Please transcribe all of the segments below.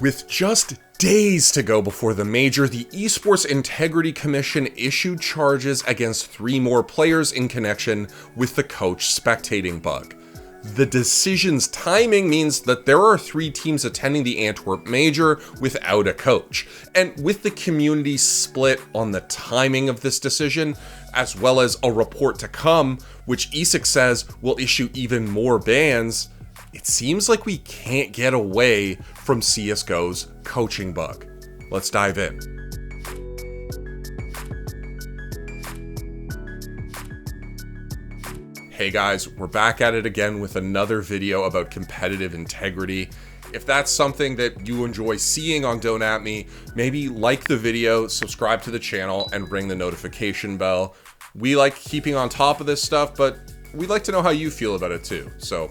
With just days to go before the major, the Esports Integrity Commission issued charges against 3 more players in connection with the coach spectating bug. The decision's timing means that there are 3 teams attending the Antwerp major without a coach. And with the community split on the timing of this decision, as well as a report to come, which ESIC says will issue even more bans, it seems like we can't get away from CSGO's coaching bug. Let's dive in. Hey guys, we're back at it again with another video about competitive integrity. If that's something that you enjoy seeing on Don't At Me, maybe like the video, subscribe to the channel, and ring the notification bell. We like keeping on top of this stuff, but we'd like to know how you feel about it too. So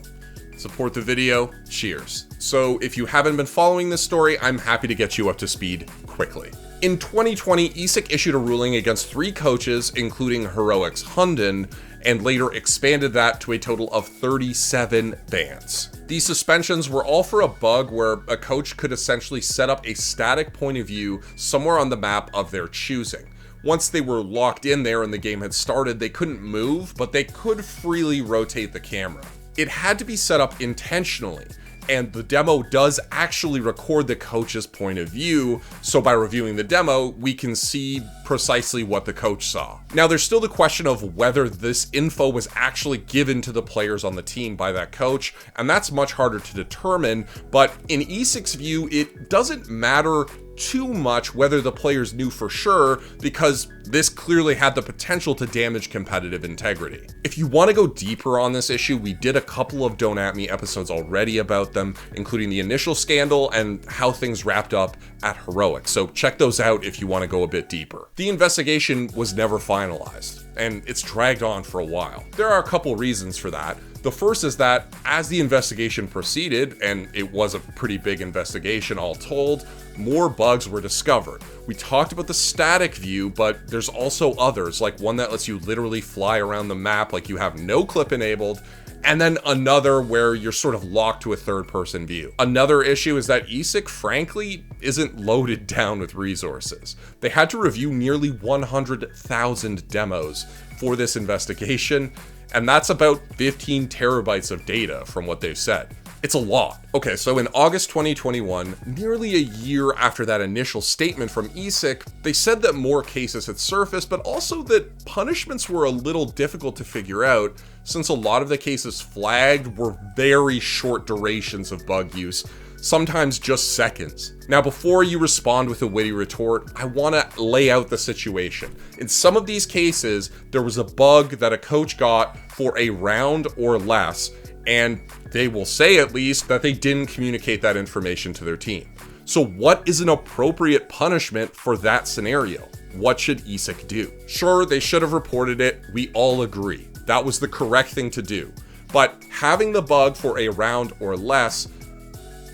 support the video, cheers. So if you haven't been following this story, I'm happy to get you up to speed quickly. In 2020, ESIC issued a ruling against 3 coaches, including Heroic's Hunden, and later expanded that to a total of 37 bans. These suspensions were all for a bug where a coach could essentially set up a static point of view somewhere on the map of their choosing. Once they were locked in there and the game had started, they couldn't move, but they could freely rotate the camera. It had to be set up intentionally, and the demo does actually record the coach's point of view, so by reviewing the demo, we can see precisely what the coach saw. Now, there's still the question of whether this info was actually given to the players on the team by that coach, and that's much harder to determine, but in ESIC's view, it doesn't matter too much whether the players knew for sure, because this clearly had the potential to damage competitive integrity. If you want to go deeper on this issue, we did a couple of Don't At Me episodes already about them, including the initial scandal and how things wrapped up at Heroic, so check those out if you want to go a bit deeper. The investigation was never finalized, and it's dragged on for a while. There are a couple reasons for that. The first is that as the investigation proceeded, and it was a pretty big investigation all told, more bugs were discovered. We talked about the static view, but there's also others, like one that lets you literally fly around the map like you have no clip enabled, and then another where you're sort of locked to a third-person view. Another issue is that ESIC, frankly, isn't loaded down with resources. They had to review nearly 100,000 demos for this investigation, and that's about 15 terabytes of data from what they've said. It's a lot. Okay, so in August 2021, nearly a year after that initial statement from ESIC, they said that more cases had surfaced, but also that punishments were a little difficult to figure out since a lot of the cases flagged were very short durations of bug use, sometimes just seconds. Now, before you respond with a witty retort, I want to lay out the situation. In some of these cases, there was a bug that a coach got for a round or less, and they will say at least that they didn't communicate that information to their team. So what is an appropriate punishment for that scenario? What should ESIC do? Sure, they should have reported it. We all agree. That was the correct thing to do. But having the bug for a round or less,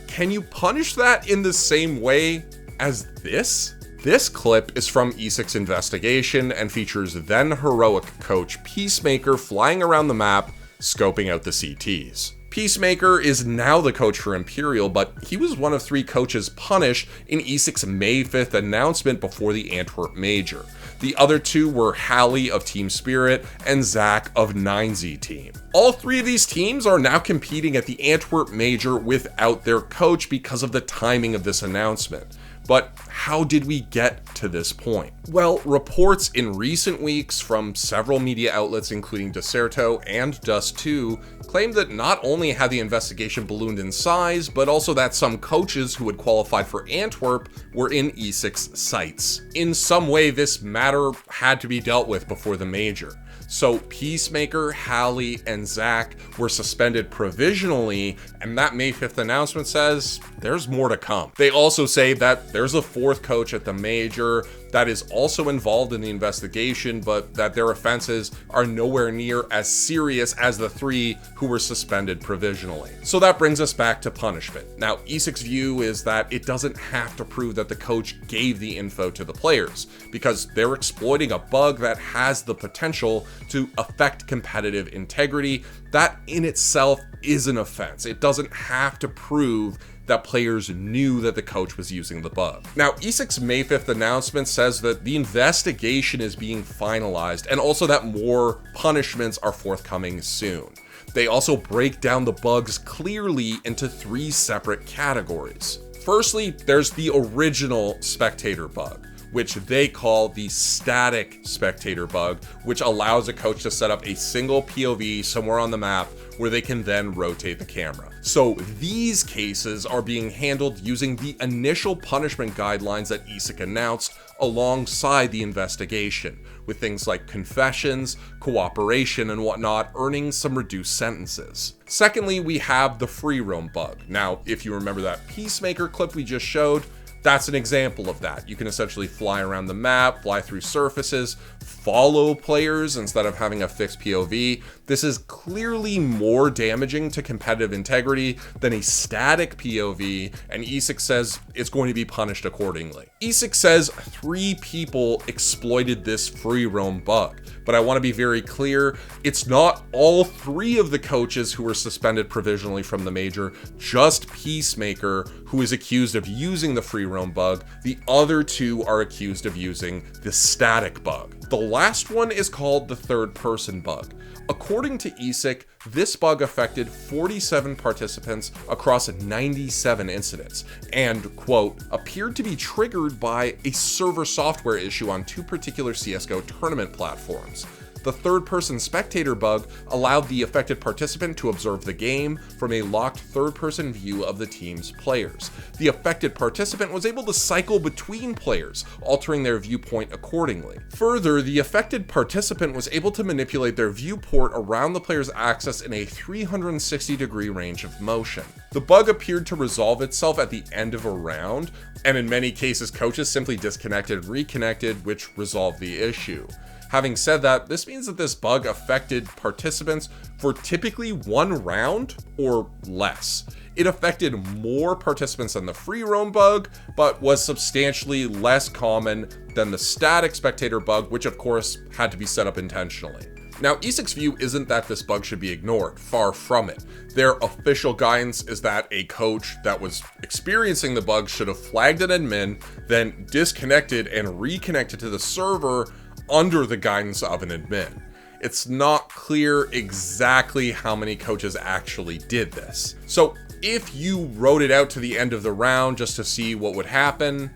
can you punish that in the same way as this? This clip is from ESIC's investigation and features then Heroic coach Peacemaker flying around the map, scoping out the CTs. Peacemaker is now the coach for Imperial, but he was one of 3 coaches punished in ESIC's May 5th announcement before the Antwerp major. The other 2 were Hallie of Team Spirit and Zach of 9Z Team. All 3 of these teams are now competing at the Antwerp major without their coach because of the timing of this announcement. But how did we get to this point? Well, reports in recent weeks from several media outlets, including Deserto and Dust2, claimed that not only had the investigation ballooned in size, but also that some coaches who had qualified for Antwerp were in ESIC's sights. In some way, this matter had to be dealt with before the major. So Peacemaker, Hallie, and Zach were suspended provisionally, and that May 5th announcement says there's more to come. They also say that there's a 4th coach at the major that is also involved in the investigation, but that their offenses are nowhere near as serious as the 3 who were suspended provisionally. So that brings us back to punishment. Now, ESIC's view is that it doesn't have to prove that the coach gave the info to the players, because they're exploiting a bug that has the potential to affect competitive integrity. That in itself is an offense. It doesn't have to prove that players knew that the coach was using the bug. Now, ESIC's May 5th announcement says that the investigation is being finalized and also that more punishments are forthcoming soon. They also break down the bugs clearly into 3 separate categories. Firstly, there's the original spectator bug, which they call the static spectator bug, which allows a coach to set up a single POV somewhere on the map where they can then rotate the camera. So these cases are being handled using the initial punishment guidelines that ESIC announced alongside the investigation, with things like confessions, cooperation, and whatnot earning some reduced sentences. Secondly, we have the free roam bug. Now, if you remember that Peacemaker clip we just showed, that's an example of that. You can essentially fly around the map, fly through surfaces, follow players instead of having a fixed POV. This is clearly more damaging to competitive integrity than a static POV, and ESIC says it's going to be punished accordingly. ESIC says 3 people exploited this free roam bug, but I want to be very clear, it's not all 3 of the coaches who were suspended provisionally from the major, just Peacemaker, who is accused of using the free roam bug. The other 2 are accused of using the static bug. The last one is called the third person bug. According to ESIC, this bug affected 47 participants across 97 incidents and, quote, appeared to be triggered by a server software issue on 2 particular CSGO tournament platforms. The third-person spectator bug allowed the affected participant to observe the game from a locked third-person view of the team's players. The affected participant was able to cycle between players, altering their viewpoint accordingly. Further, the affected participant was able to manipulate their viewport around the player's axis in a 360-degree range of motion. The bug appeared to resolve itself at the end of a round, and in many cases, coaches simply disconnected and reconnected, which resolved the issue. Having said that, this means that this bug affected participants for typically 1 round or less. It affected more participants than the free roam bug, but was substantially less common than the static spectator bug, which of course had to be set up intentionally. Now, ESIC's view isn't that this bug should be ignored, far from it. Their official guidance is that a coach that was experiencing the bug should have flagged an admin, then disconnected and reconnected to the server under the guidance of an admin. It's not clear exactly how many coaches actually did this. So if you wrote it out to the end of the round just to see what would happen,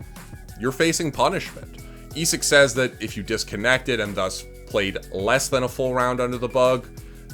you're facing punishment. ESIC says that if you disconnected and thus played less than a full round under the bug,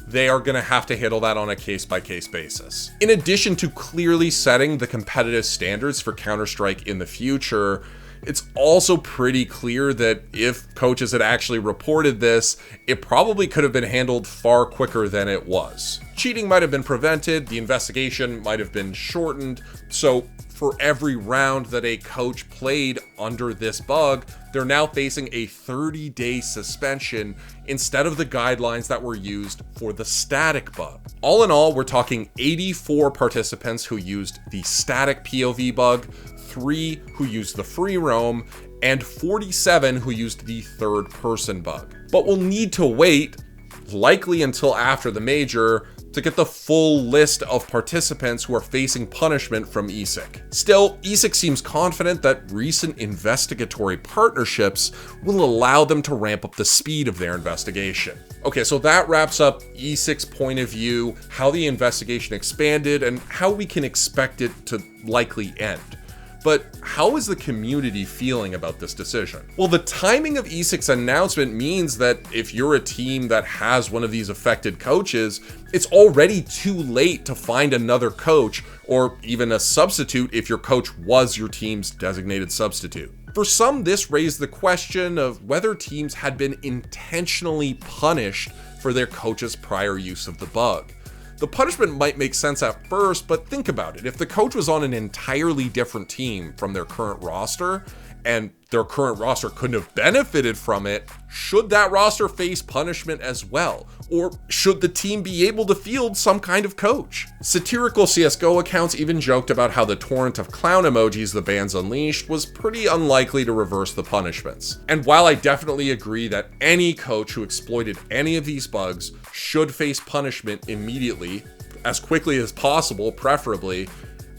they are going to have to handle that on a case-by-case basis. In addition to clearly setting the competitive standards for Counter-Strike in the future, it's also pretty clear that if coaches had actually reported this, it probably could have been handled far quicker than it was. Cheating might have been prevented, the investigation might have been shortened, so for every round that a coach played under this bug, they're now facing a 30-day suspension instead of the guidelines that were used for the static bug. All in all, we're talking 84 participants who used the static POV bug, 3 who used the free roam, and 47 who used the third person bug. But we'll need to wait, likely until after the major, to get the full list of participants who are facing punishment from ESIC. Still, ESIC seems confident that recent investigatory partnerships will allow them to ramp up the speed of their investigation. Okay, so that wraps up ESIC's point of view, how the investigation expanded, and how we can expect it to likely end. But how is the community feeling about this decision? Well, the timing of ESIC's announcement means that if you're a team that has one of these affected coaches, it's already too late to find another coach or even a substitute if your coach was your team's designated substitute. For some, this raised the question of whether teams had been intentionally punished for their coach's prior use of the bug. The punishment might make sense at first, but think about it. If the coach was on an entirely different team from their current roster, and their current roster couldn't have benefited from it, should that roster face punishment as well? Or should the team be able to field some kind of coach? Satirical CSGO accounts even joked about how the torrent of clown emojis the bans unleashed was pretty unlikely to reverse the punishments. And while I definitely agree that any coach who exploited any of these bugs should face punishment immediately, as quickly as possible, preferably,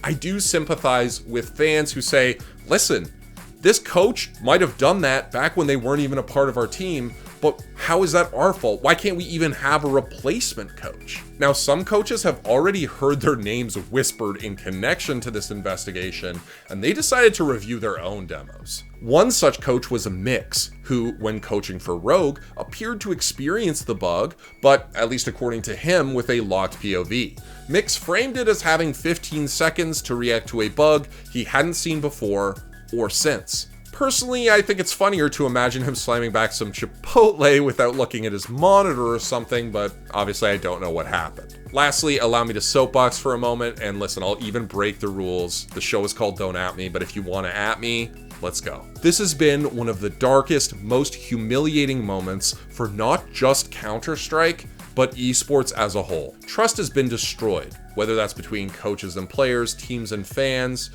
I do sympathize with fans who say, listen, this coach might have done that back when they weren't even a part of our team, but how is that our fault? Why can't we even have a replacement coach? Now, some coaches have already heard their names whispered in connection to this investigation, and they decided to review their own demos. One such coach was Mix, who, when coaching for Rogue, appeared to experience the bug, but, at least according to him, with a locked POV. Mix framed it as having 15 seconds to react to a bug he hadn't seen before or since. Personally, I think it's funnier to imagine him slamming back some Chipotle without looking at his monitor or something, but obviously I don't know what happened. Lastly, allow me to soapbox for a moment, and listen, I'll even break the rules. The show is called Don't At Me, but if you want to at me, let's go. This has been one of the darkest, most humiliating moments for not just Counter-Strike, but esports as a whole. Trust has been destroyed, whether that's between coaches and players, teams and fans,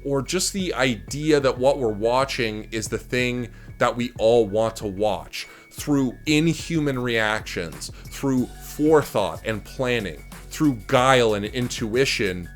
or just the idea that what we're watching is the thing that we all want to watch, through inhuman reactions, through forethought and planning, through guile and intuition.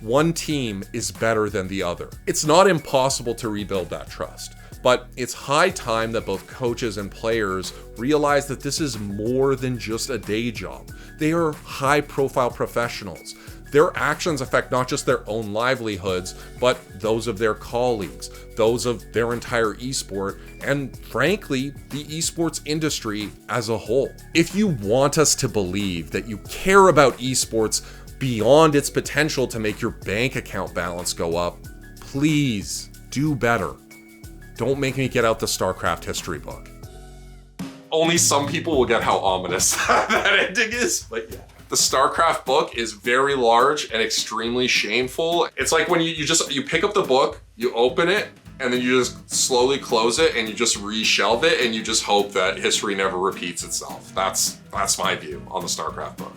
One team is better than the other. It's not impossible to rebuild that trust, but it's high time that both coaches and players realize that this is more than just a day job. They are high-profile professionals. Their actions affect not just their own livelihoods, but those of their colleagues, those of their entire esport, and frankly, the esports industry as a whole. If you want us to believe that you care about esports beyond its potential to make your bank account balance go up, please do better. Don't make me get out the StarCraft history book. Only some people will get how ominous that ending is, but yeah. The StarCraft book is very large and extremely shameful. It's like when you pick up the book, you open it, and then you just slowly close it and you just reshelve it and you just hope that history never repeats itself. That's my view on the StarCraft book.